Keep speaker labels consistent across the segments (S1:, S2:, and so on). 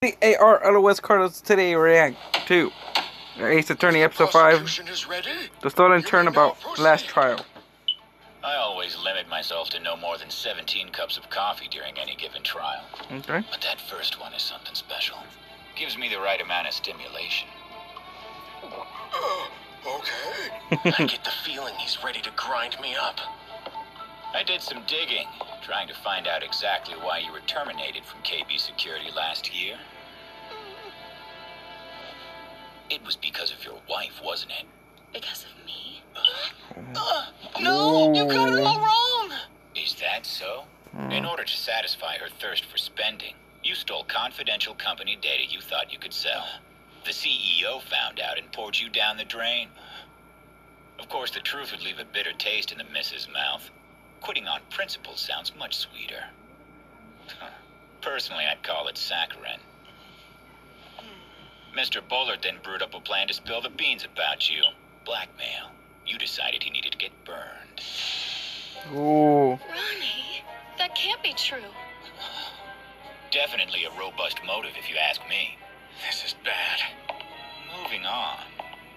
S1: The ARLOS Carlos today react to Ace Attorney episode 5. The stolen turnabout last trial.
S2: I always limit myself to no more than 17 cups of coffee during any given trial.
S1: Okay.
S2: But that first one is something special. Gives me the right amount of stimulation.
S3: Okay. I get the feeling he's ready to grind me up.
S2: I did some digging, trying to find out exactly why you were terminated from KB Security last year. It was because of your wife, wasn't it?
S4: Because of me?
S3: No, you got it all wrong.
S2: Is that so? In order to satisfy her thirst for spending, you stole confidential company data you thought you could sell. The CEO found out and poured you down the drain. Of course, the truth would leave a bitter taste in the missus' mouth. Quitting on principle sounds much sweeter. Personally, I'd call it saccharin. Mr. Bullard then brewed up a plan to spill the beans about you. Blackmail. You decided he needed to get burned.
S1: Ooh.
S4: Ronnie, that can't be true.
S2: Definitely a robust motive if you ask me.
S3: This is bad.
S2: Moving on.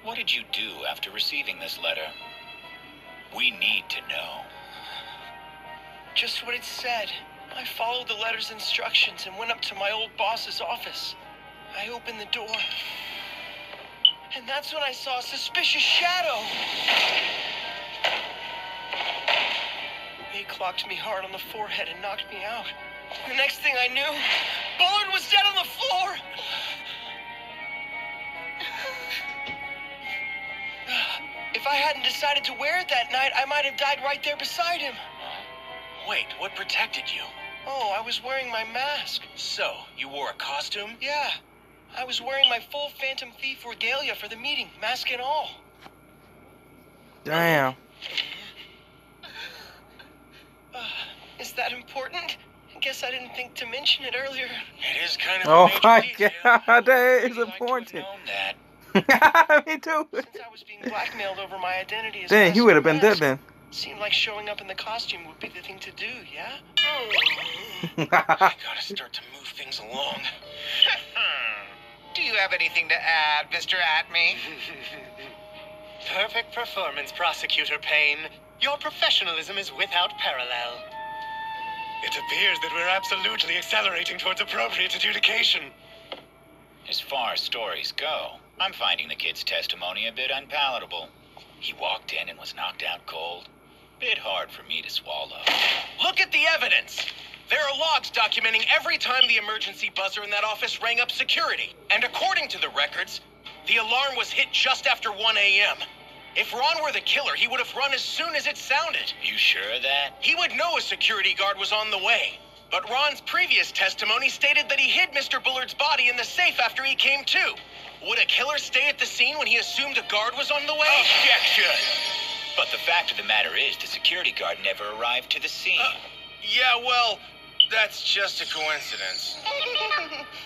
S2: What did you do after receiving this letter? We need to know.
S3: Just what it said. I followed the letter's instructions and went up to my old boss's office. I opened the door. And that's when I saw a suspicious shadow. He clocked me hard on the forehead and knocked me out. The next thing I knew, Bullard was dead on the floor. If I hadn't decided to wear it that night, I might have died right there beside him. Wait, what protected you? Oh, I was wearing my mask. So, you wore a costume? Yeah. I was wearing my full Phantom Thief regalia for the meeting, mask and all.
S1: Damn.
S3: Is that important? I guess I didn't think to mention it earlier. It is kind of
S1: Oh
S3: a major
S1: my
S3: detail.
S1: god, that is
S3: I'd like to have
S1: important.
S3: known that.
S1: Me too.
S3: Since I was being blackmailed over my identity as
S1: Dang, he would have been dead
S3: mask,
S1: then.
S3: seemed like showing up in the costume would be the thing to do, yeah? I gotta start to move things along.
S5: Do you have anything to add, Mr. Atme?
S6: Perfect performance, Prosecutor Payne. Your professionalism is without parallel. It appears that we're absolutely accelerating towards appropriate adjudication.
S2: As far as stories go, I'm finding the kid's testimony a bit unpalatable. He walked in and was knocked out cold. Bit hard for me to swallow.
S3: Look at the evidence! There are logs documenting every time the emergency buzzer in that office rang up security. And according to the records, the alarm was hit just after 1 a.m. If Ron were the killer, he would have run as soon as it sounded.
S2: You sure of that?
S3: He would know a security guard was on the way. But Ron's previous testimony stated that he hid Mr. Bullard's body in the safe after he came to. Would a killer stay at the scene when he assumed a guard was on the way?
S2: Objection! But the fact of the matter is, the security guard never arrived to the scene.
S3: Yeah, well, that's just a coincidence.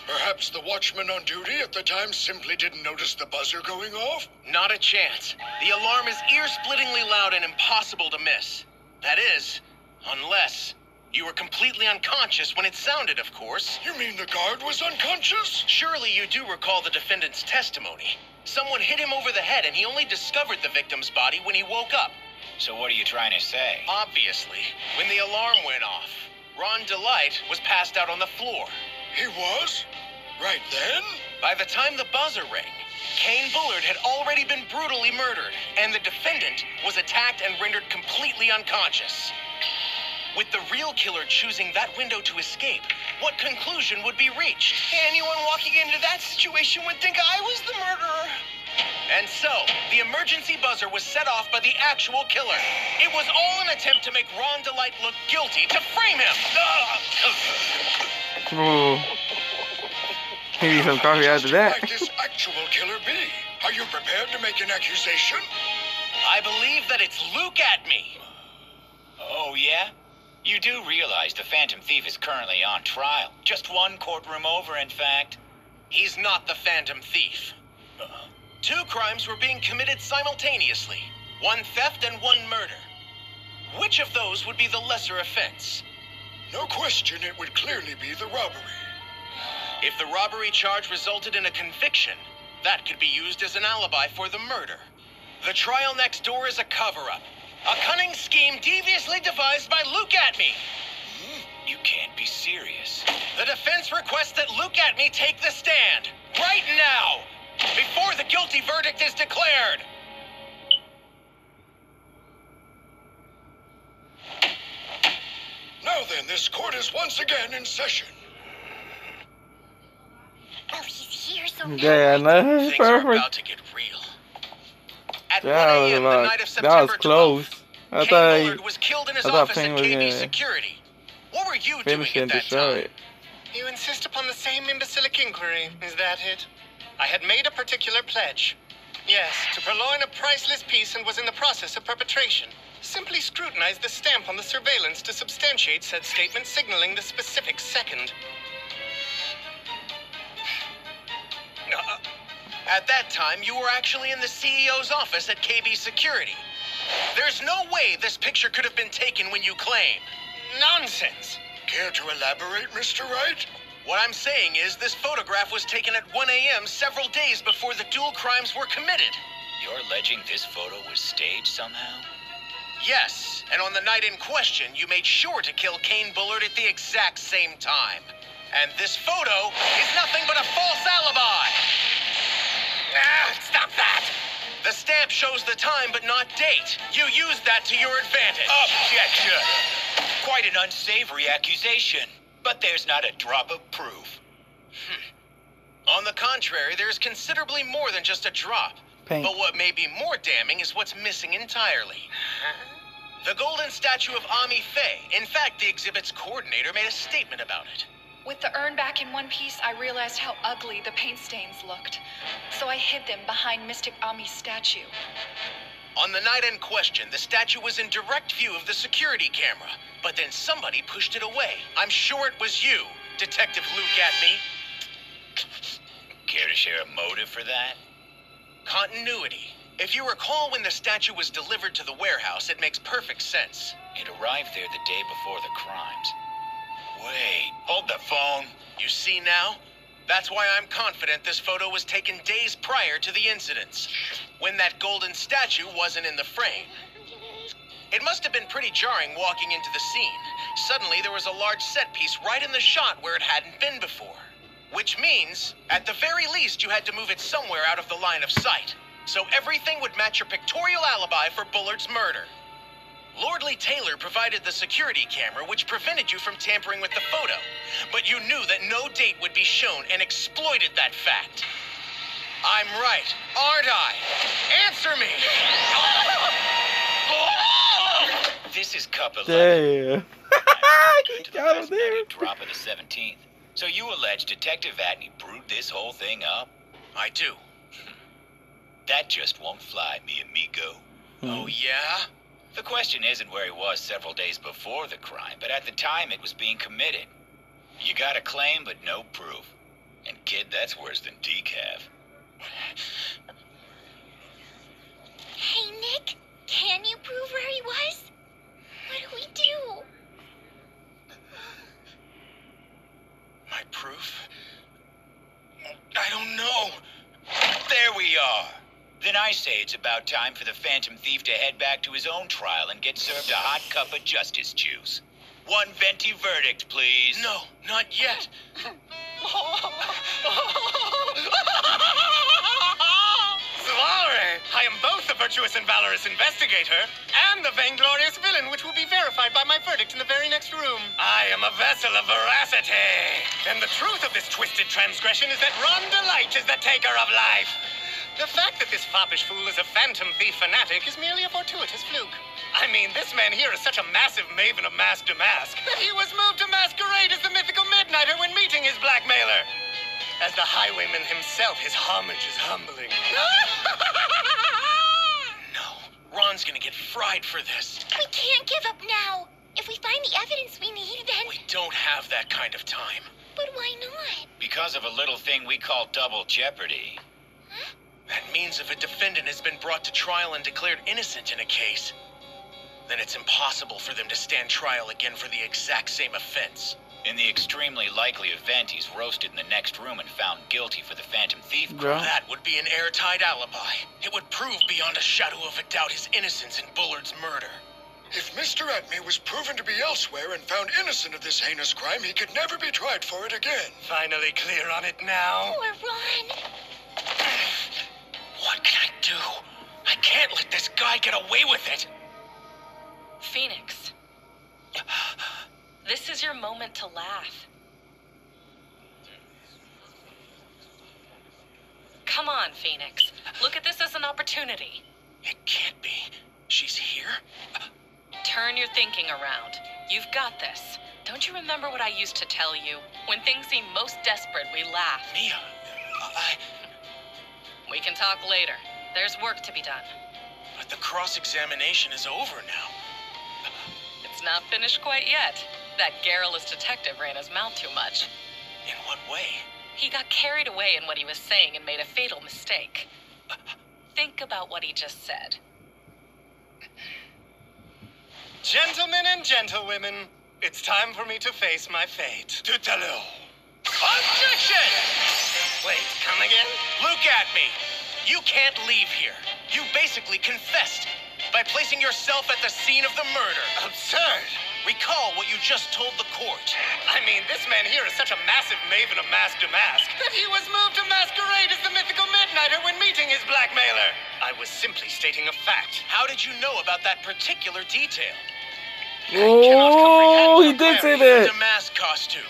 S7: Perhaps the watchman on duty at the time simply didn't notice the buzzer going off?
S3: Not a chance. The alarm is ear-splittingly loud and impossible to miss. That is, unless you were completely unconscious when it sounded, of course.
S7: You mean the guard was unconscious?
S3: Surely you do recall the defendant's testimony. Someone hit him over the head and he only discovered the victim's body when he woke up.
S2: So what are you trying to say?
S3: Obviously, when the alarm went off, Ron Delight was passed out on the floor.
S7: He was? Right then?
S3: By the time the buzzer rang, Kane Bullard had already been brutally murdered, and the defendant was attacked and rendered completely unconscious. With the real killer choosing that window to escape, what conclusion would be reached? Anyone walking into that situation would think I was the murderer. And so, the emergency buzzer was set off by the actual killer. It was all an attempt to make Ron Delight look guilty, to frame him.
S1: Ooh. Maybe some coffee after
S7: Who
S1: that.
S7: might this actual killer be? Are you prepared to make an accusation?
S3: I believe that it's Luke Atme.
S2: Oh, yeah? You do realize the Phantom Thief is currently on trial. Just one courtroom over, in fact.
S3: He's not the Phantom Thief. Two crimes were being committed simultaneously. One theft and one murder. Which of those would be the lesser offense?
S7: No question it would clearly be the robbery.
S3: If the robbery charge resulted in a conviction, that could be used as an alibi for the murder. The trial next door is a cover-up. A cunning scheme deviously devised by Luke Atme.
S2: You can't be serious.
S3: The defense requests that Luke Atme take the stand. Right now! Before the guilty verdict is declared!
S7: Now then, this court is once again in session.
S4: Oh, he's here, so
S1: Yeah, no,
S3: Things are
S1: perfect.
S3: about to get real. At 1
S1: That was
S3: a.m. the
S1: about,
S3: night of
S1: that
S3: September
S1: was close.
S3: 12th,
S1: I
S3: Kane
S1: thought
S3: Bullard was killed in his
S1: I thought
S3: office
S1: Payne
S3: at
S1: was
S3: KB
S1: gonna
S3: Security. What were you doing
S1: finish
S3: at
S1: and
S3: that
S1: destroy
S3: time?
S1: it.
S6: You insist upon the same imbecilic inquiry, is that it? I had made a particular pledge. Yes, to purloin a priceless piece and was in the process of perpetration. Simply scrutinize the stamp on the surveillance to substantiate said statement, signaling the specific second.
S3: At that time, you were actually in the CEO's office at KB Security. There's no way this picture could have been taken when you claim.
S6: Nonsense!
S7: Care to elaborate, Mr. Wright?
S3: What I'm saying is this photograph was taken at 1 a.m. several days before the dual crimes were committed.
S2: You're alleging this photo was staged somehow?
S3: Yes, and on the night in question, you made sure to kill Kane Bullard at the exact same time. And this photo is nothing but a false alibi. Stop that! The stamp shows the time but not date. You used that to your advantage.
S2: Objection! Quite an unsavory accusation, but there's not a drop of proof.
S3: On the contrary, there's considerably more than just a drop.
S1: Paint.
S3: But what may be more damning is what's missing entirely. The golden statue of Ami Faye. In fact, the exhibit's coordinator made a statement about it.
S4: With the urn back in one piece, I realized how ugly the paint stains looked. So I hid them behind Mystic Ami's statue.
S3: On the night in question, the statue was in direct view of the security camera, but then somebody pushed it away. I'm sure it was you, Detective Luke Atme.
S2: Care to share a motive for that?
S3: Continuity. If you recall when the statue was delivered to the warehouse, it makes perfect sense.
S2: It arrived there the day before the crimes. Wait, hold the phone.
S3: You see now? That's why I'm confident this photo was taken days prior to the incidents, when that golden statue wasn't in the frame. It must have been pretty jarring walking into the scene. Suddenly, there was a large set piece right in the shot where it hadn't been before. Which means, at the very least, you had to move it somewhere out of the line of sight. So everything would match your pictorial alibi for Bullard's murder. Lordly Taylor provided the security camera, which prevented you from tampering with the photo. But you knew that no date would be shown and exploited that fact. I'm right, aren't I? Answer me!
S2: This is Cup 11.
S1: Damn.
S2: To
S1: He
S2: the
S1: got him
S2: last
S1: there.
S2: nutty drop of the 17th. So you allege Detective Atney brewed this whole thing up?
S3: I do.
S2: That just won't fly, mi amigo.
S3: Oh, yeah?
S2: The question isn't where he was several days before the crime, but at the time it was being committed. You got a claim, but no proof. And kid, that's worse than decaf.
S4: Hey, Nick, can you prove where he was? What do we do?
S3: My proof? I don't know.
S2: There we are. Then I say it's about time for the Phantom Thief to head back to his own trial and get served a hot cup of justice juice. One venti verdict, please.
S3: No, not yet.
S6: Slavre! I am both the virtuous and valorous investigator and the vainglorious villain, which will be verified by my verdict in the very next room. I am a vessel of veracity. And the truth of this twisted transgression is that Ron Delight is the taker of life. The fact that this foppish fool is a Phantom Thief fanatic is merely a fortuitous fluke. I mean, this man here is such a massive maven of mask to mask that he was moved to masquerade as the mythical Midnighter when meeting his blackmailer. As the highwayman himself, his homage is humbling.
S3: No, Ron's gonna get fried for this.
S4: We can't give up now. If we find the evidence we need, then...
S3: We don't have that kind of time.
S4: But why not?
S2: Because of a little thing we call double jeopardy.
S3: That means if a defendant has been brought to trial and declared innocent in a case, then it's impossible for them to stand trial again for the exact same offense.
S2: In the extremely likely event he's roasted in the next room and found guilty for the Phantom Thief
S1: Yeah.
S2: crime.
S3: That would be an airtight alibi. It would prove beyond a shadow of a doubt his innocence in Bullard's murder.
S7: If Mr. Atme was proven to be elsewhere and found innocent of this heinous crime, he could never be tried for it again.
S3: Finally clear on it now.
S4: Poor Ron.
S3: What can I do? I can't let this guy get away with it.
S8: Phoenix. This is your moment to laugh. Come on, Phoenix. Look at this as an opportunity.
S3: It can't be. She's here?
S8: Turn your thinking around. You've got this. Don't you remember what I used to tell you? When things seem most desperate, we laugh.
S3: Mia,
S8: We can talk later. There's work to be done.
S3: but the cross-examination is over now.
S8: It's not finished quite yet. That garrulous detective ran his mouth too much.
S3: In what way?
S8: He got carried away in what he was saying and made a fatal mistake. Think about what he just said.
S6: Gentlemen and gentlewomen, it's time for me to face my fate.
S3: Tout à l'heure. Objection!
S6: Wait, come again?
S3: Look at me. You can't leave here. You basically confessed by placing yourself at the scene of the murder.
S6: Absurd.
S3: Recall what you just told the court.
S6: I mean, this man here is such a massive maven of mask to mask that he was moved to masquerade as the mythical Midnighter when meeting his blackmailer. I was simply stating a fact.
S3: How did you know about that particular detail?
S1: Oh, he did say that.
S3: The mask costume.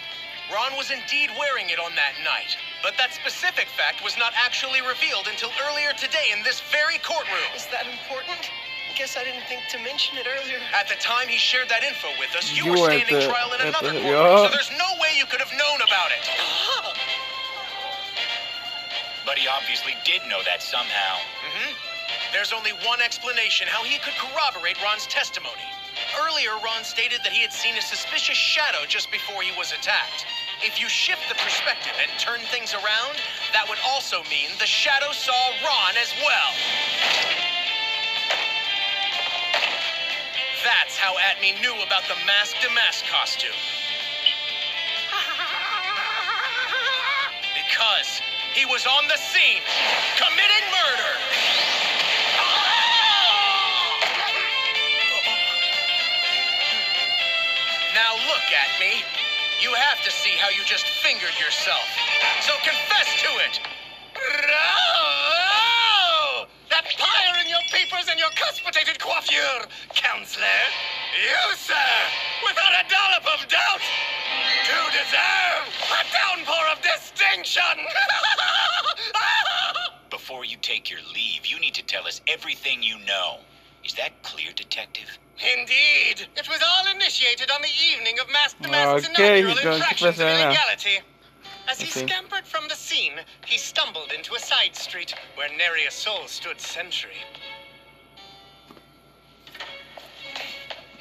S3: Ron was indeed wearing it on that night, but that specific fact was not actually revealed until earlier today in this very courtroom.
S6: Is that important? Guess I didn't think to mention it earlier.
S3: At the time he shared that info with us, you
S1: You
S3: were
S1: were at
S3: standing
S1: the-
S3: trial in
S1: at
S3: another
S1: the-
S3: courtroom,
S1: yeah.
S3: so there's no way you could have known about it.
S2: But he obviously did know that somehow.
S3: There's only one explanation how he could corroborate Ron's testimony. Earlier, Ron stated that he had seen a suspicious shadow just before he was attacked. If you shift the perspective and turn things around, that would also mean the shadow saw Ron as well. That's how Atme knew about the Mask to Mask costume. Because he was on the scene, committing murder. Now look at me. You have to see how you just fingered yourself. So confess to it.
S6: Bravo! That fire in your papers and your cuspitated coiffure, counselor. You, sir, without a dollop of doubt, do deserve a downpour of distinction.
S2: Before you take your leave, you need to tell us everything you know. Is that clear, Detective?
S6: Indeed. It was all initiated on the evening of Mask to Mask's
S1: Okay,
S6: inaugural
S1: he's going to
S6: infractions of
S1: confess right now.
S6: illegality. As he
S1: I see.
S6: scampered from the scene, he stumbled into a side street where nary a soul stood sentry.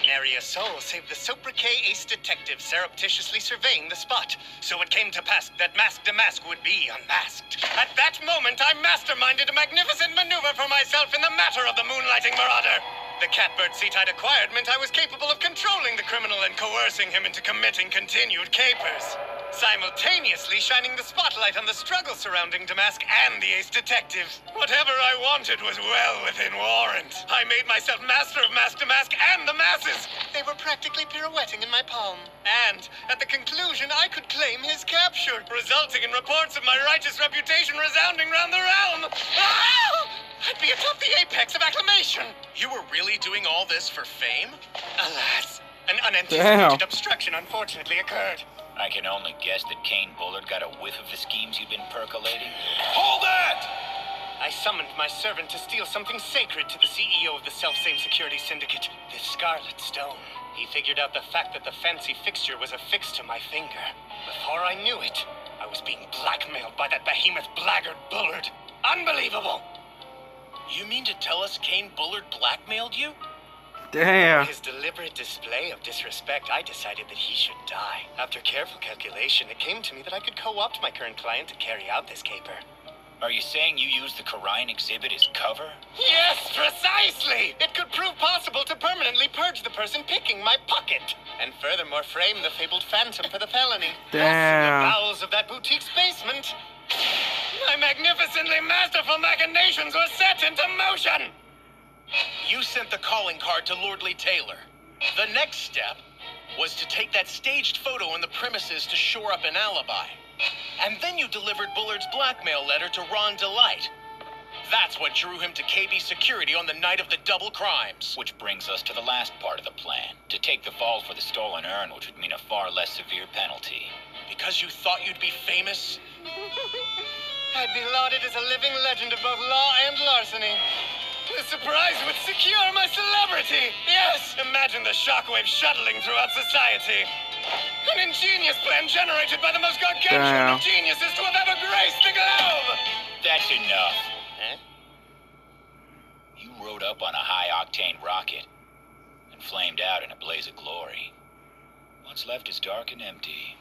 S6: Nary a soul save the sobriquet ace detective surreptitiously surveying the spot. So it came to pass that Mask to Mask would be unmasked. At that moment, I masterminded a magnificent maneuver for myself in the matter of the moonlighting marauder. The catbird seat I'd acquired meant I was capable of controlling the criminal and coercing him into committing continued capers, simultaneously shining the spotlight on the struggle surrounding Damask and the ace detective. Whatever I wanted was well within warrant. I made myself master of Mask to Mask and the masses. They were practically pirouetting in my palm. And at the conclusion, I could claim his capture, resulting in reports of my righteous reputation resounding round the realm. Ah! I'd be atop the apex of acclamation.
S3: You were really doing all this for fame?
S6: Alas, an unanticipated
S1: Damn.
S6: obstruction unfortunately occurred.
S2: I can only guess that Kane Bullard got a whiff of the schemes you've been percolating.
S3: Hold that!
S6: I summoned my servant to steal something sacred to the CEO of the self-same security syndicate, the Scarlet Stone. He figured out the fact that the fancy fixture was affixed to my finger. Before I knew it, I was being blackmailed by that behemoth blackguard Bullard. Unbelievable!
S3: You mean to tell us Kane Bullard blackmailed you?
S1: Damn.
S6: His deliberate display of disrespect, I decided that he should die. After careful calculation, it came to me that I could co-opt my current client to carry out this caper.
S2: Are you saying you used the Karayan exhibit as cover?
S6: Yes, precisely! It could prove possible to permanently purge the person picking my pocket. and furthermore frame the fabled Phantom for the felony.
S1: Damn.
S6: In the bowels of that boutique's basement, my magnificently masterful machinations were set into motion. You sent the calling card to Lordly Taylor. The next step was to take that staged photo on the premises to shore up an alibi. And then you delivered Bullard's blackmail letter to Ron Delight. That's what drew him to KB Security on the night of the double crimes.
S2: Which brings us to the last part of the plan. To take the fall for the stolen urn, which would mean a far less severe penalty.
S6: Because you thought you'd be famous? I'd be lauded as a living legend of both law and larceny. The surprise would secure my celebrity! Yes! Imagine the shockwave shuttling throughout society. An ingenious plan generated by the most gargantuan of geniuses to have ever graced the globe!
S2: That's enough.
S6: Huh?
S2: You rode up on a high-octane rocket and flamed out in a blaze of glory. What's left is dark and empty.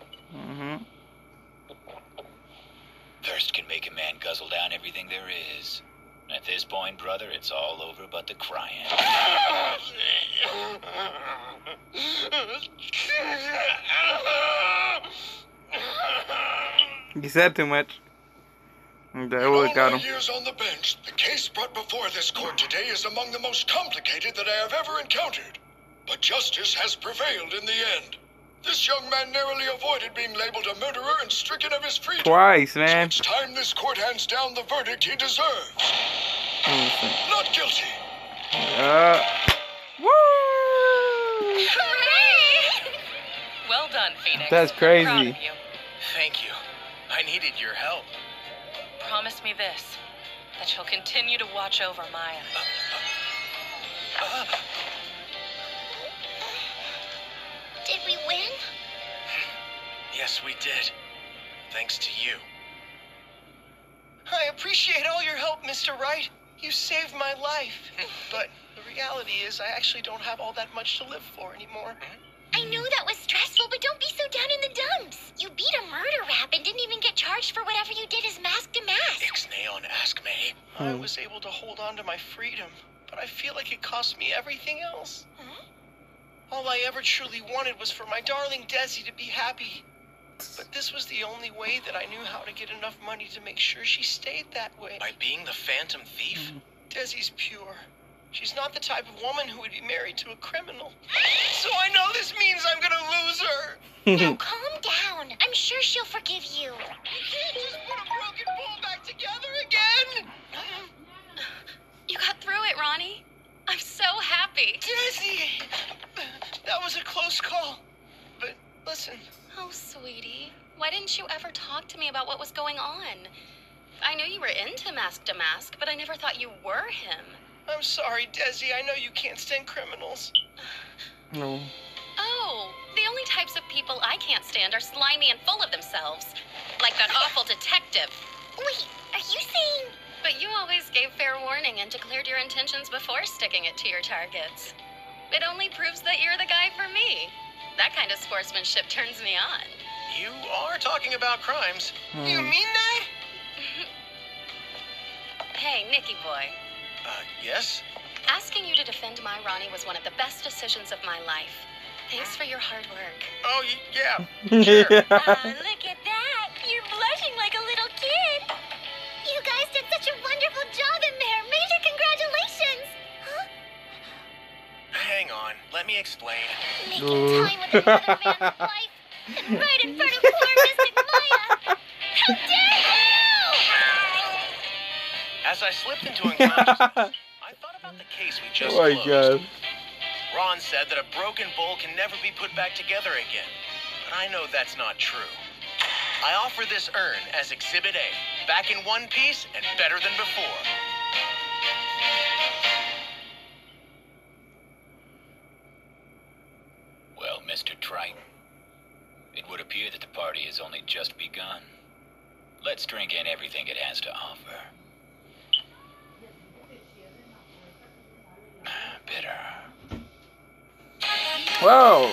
S2: Thirst can make a man guzzle down everything there is. At this point, brother, it's all over but the crying.
S1: He said too much. That
S7: In
S1: would
S7: all
S1: got
S7: my
S1: him.
S7: years on the bench, the case brought before this court today is among the most complicated that I have ever encountered. But justice has prevailed in the end. This young man narrowly avoided being labeled a murderer and stricken of his freedom.
S1: Twice,
S7: So
S1: man.
S7: it's time this court hands down the verdict he deserves. Not guilty.
S1: Woo!
S8: Hooray! Well done, Phoenix.
S1: That's
S8: I'm
S1: crazy.
S8: proud of you.
S6: Thank you. I needed your help.
S8: Promise me this, that you'll continue to watch over Maya.
S9: Did we win?
S6: Yes, we did. Thanks to you. I appreciate all your help, Mr. Wright. You saved my life. But the reality is I actually don't have all that much to live for anymore.
S9: I know that was stressful, but don't be so down in the dumps. You beat a murder rap and didn't even get charged for whatever you did as Mask to Mask.
S6: Ixnay on Ask Me. I was able to hold on to my freedom, but I feel like it cost me everything else. All I ever truly wanted was for my darling Desi to be happy. But this was the only way that I knew how to get enough money to make sure she stayed that way. By being the Phantom Thief? Desi's pure. She's not the type of woman who would be married to a criminal. So I know this means I'm gonna lose her.
S9: Now calm down. I'm sure she'll forgive you.
S6: You can't just put a broken bowl back together again!
S8: You got through it, Ronnie. I'm so happy.
S6: Desi! That was a close call. But listen.
S8: Oh, sweetie. Why didn't you ever talk to me about what was going on? I knew you were into Mask to Mask, but I never thought you were him.
S6: I'm sorry, Desi. I know you can't stand criminals.
S1: No.
S8: Oh, the only types of people I can't stand are slimy and full of themselves. Like that awful detective.
S9: Wait, are you saying...
S8: But you always gave fair warning and declared your intentions before sticking it to your targets. It only proves that you're the guy for me. That kind of sportsmanship turns me on.
S6: You are talking about crimes. You mean that?
S8: Hey, Nicky boy.
S6: Yes?
S8: Asking you to defend my Ronnie was one of the best decisions of my life. Thanks for your hard work.
S6: Oh, yeah. Sure.
S9: Look at that. You're blushing like a little kid. You guys did such a wonderful job in there. Major congratulations. Huh?
S6: Hang on. Let me explain.
S9: Making time with another man's wife. And right in front of poor Mystic Maya. How dare you!
S6: As I slipped into unconsciousness, I thought about the case we just
S1: Oh my
S6: closed.
S1: god.
S6: Ron said that a broken bowl can never be put back together again. But I know that's not true. I offer this urn as Exhibit A, back in one piece and better than before.
S2: Well, Mr. Triton, it would appear that the party has only just begun. Let's drink in everything it has to offer. Bitter.
S1: Whoa.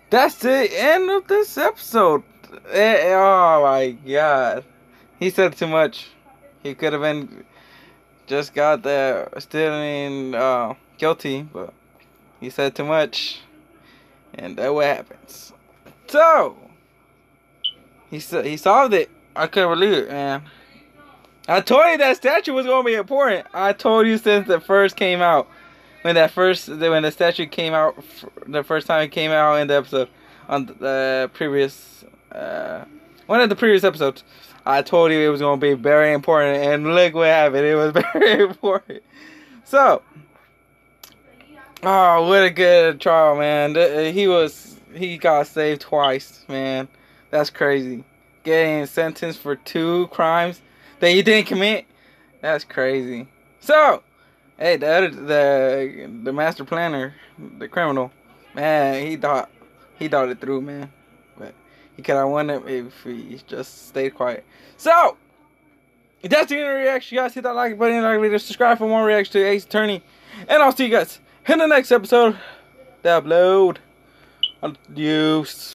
S1: That's the end of this episode. Oh my god. He said too much. He could have been just got there stealing guilty, but he said too much, and that's what happens. So he solved it. I couldn't believe it, man. I told you that statue was gonna be important. I told you since the first came out, when the statue came out, the first time it came out in the episode on the previous one of the previous episodes. I told you it was gonna be very important, and look what happened. It was very important. So, oh, what a good trial, man. He got saved twice, man. That's crazy. Getting sentenced for 2 crimes that he didn't commit. That's crazy. So, hey, the master planner, the criminal, man, he thought it through, man. But he could have won it if he just stayed quiet. So, that's the end of the reaction. You guys hit that like button, like video, subscribe for more reactions to Ace Attorney, and I'll see you guys in the next episode. The upload. Adios.